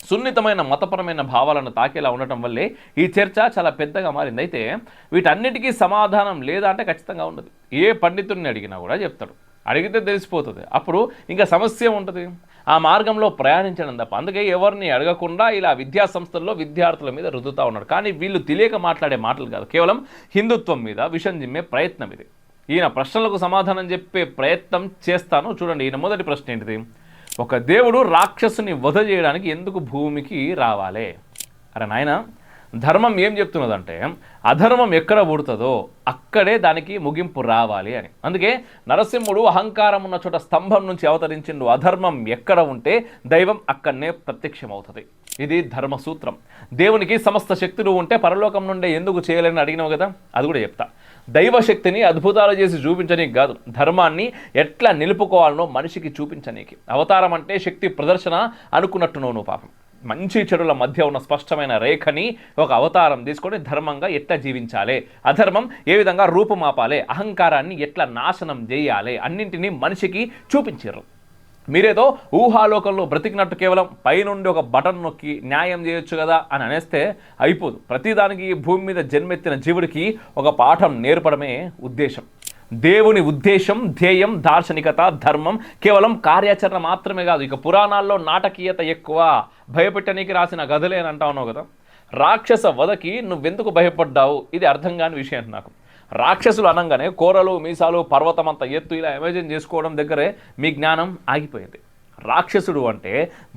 సున్నితమైన మతపరమైన భావాలను తాకేలా ఉండటం వల్లే ఈ చర్చ చాలా పెద్దగా మారింది. అయితే వీటన్నిటికీ సమాధానం లేదా అంటే ఖచ్చితంగా ఉండదు. ఏ పండితుడిని అడిగినా కూడా చెప్తాడు, అడిగితే తెలిసిపోతుంది. అప్పుడు ఇంకా సమస్య ఉంటుంది, ఆ మార్గంలో ప్రయాణించడం తప్ప. అందుకే ఎవరిని అడగకుండా ఇలా విద్యా సంస్థల్లో విద్యార్థుల మీద రుద్దుతూ ఉన్నాడు. కానీ వీళ్ళు తెలియక మాట్లాడే మాటలు కాదు, కేవలం హిందుత్వం మీద విషం జిమ్మే ప్రయత్నం ఇది. ఈయన ప్రశ్నలకు సమాధానం చెప్పే ప్రయత్నం చేస్తాను చూడండి. ఈయన మొదటి ప్రశ్న ఏంటిది? ఒక దేవుడు రాక్షసుని వధ చేయడానికి ఎందుకు భూమికి రావాలి? అరే నాయన, ధర్మం ఏం చెప్తున్నదంటే అధర్మం ఎక్కడ పుడుతుందో అక్కడే దానికి ముగింపు రావాలి అని. అందుకే నరసింహుడు అహంకారం ఉన్న చోట స్తంభం నుంచి అవతరించిండు. అధర్మం ఎక్కడ ఉంటే దైవం అక్కడనే ప్రత్యక్షమవుతుంది. ఇది ధర్మసూత్రం. దేవునికి సమస్త శక్తులు ఉంటే పరలోకం నుండే ఎందుకు చేయలేని అడిగినావు కదా, అది కూడా చెప్తా. దైవశక్తిని అద్భుతాలు చేసి చూపించనీకి కాదు, ధర్మాన్ని ఎట్లా నిలుపుకోవాలనో మనిషికి చూపించనీకి. అవతారం అంటే శక్తి ప్రదర్శన అనుకున్నట్టున్నావు నువ్వు. పాపం మంచి చెడుల మధ్య ఉన్న స్పష్టమైన రేఖని ఒక అవతారం తీసుకొని ధర్మంగా ఎట్లా జీవించాలి, అధర్మం ఏ విధంగా రూపుమాపాలి, అహంకారాన్ని ఎట్లా నాశనం చేయాలి, అన్నింటినీ మనిషికి చూపించారు. మీరేదో ఊహాలోకంలో బ్రతికినట్టు కేవలం పైనుండి ఒక బటన్ నొక్కి న్యాయం చేయొచ్చు కదా అని అనేస్తే అయిపోదు. ప్రతిదానికి భూమి మీద జన్మెత్తిన జీవుడికి ఒక పాఠం నేర్పడమే ఉద్దేశం. దేవుని ఉద్దేశం, ధ్యేయం, దార్శనికత, ధర్మం కేవలం కార్యాచరణ మాత్రమే కాదు. ఇక పురాణాల్లో నాటకీయత ఎక్కువ, భయపెట్టనీకి రాసిన గదులే అని అంటా ఉన్నావు కదా. రాక్షస వధకి నువ్వెందుకు భయపడ్డావు? ఇది అర్థం కాని విషయం నాకు. రాక్షసులు అనగానే కూరలు మీసాలు పర్వతం అంత ఎత్తు ఇలా ఇమాజిన్ చేసుకోవడం దగ్గరే మీ జ్ఞానం ఆగిపోయింది. రాక్షసుడు అంటే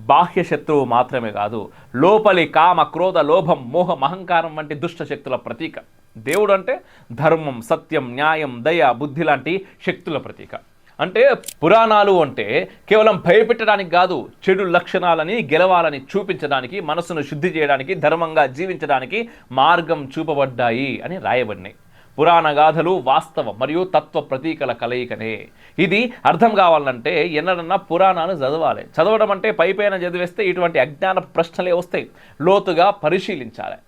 బాహ్య శత్రువు మాత్రమే కాదు, లోపలి కామ, క్రోధ, లోభం, మోహం, అహంకారం వంటి దుష్ట శక్తుల ప్రతీక. దేవుడు అంటే ధర్మం, సత్యం, న్యాయం, దయ, బుద్ధి లాంటి శక్తుల ప్రతీక. అంటే పురాణాలు అంటే కేవలం భయపెట్టడానికి కాదు, చెడు లక్షణాలని గెలవాలని చూపించడానికి, మనసును శుద్ధి చేయడానికి, ధర్మంగా జీవించడానికి మార్గం చూపబడ్డాయి అని రాయబడినాయి. పురాణ గాథలు వాస్తవం మరియు తత్వ ప్రతీకల కలయికనే. ఇది అర్థం కావాలంటే ఎన్నడన్నా పురాణాలు చదవాలి. చదవడం అంటే పైపైన చదివేస్తే ఇటువంటి అజ్ఞాన ప్రశ్నలే వస్తాయి. లోతుగా పరిశీలించాలి.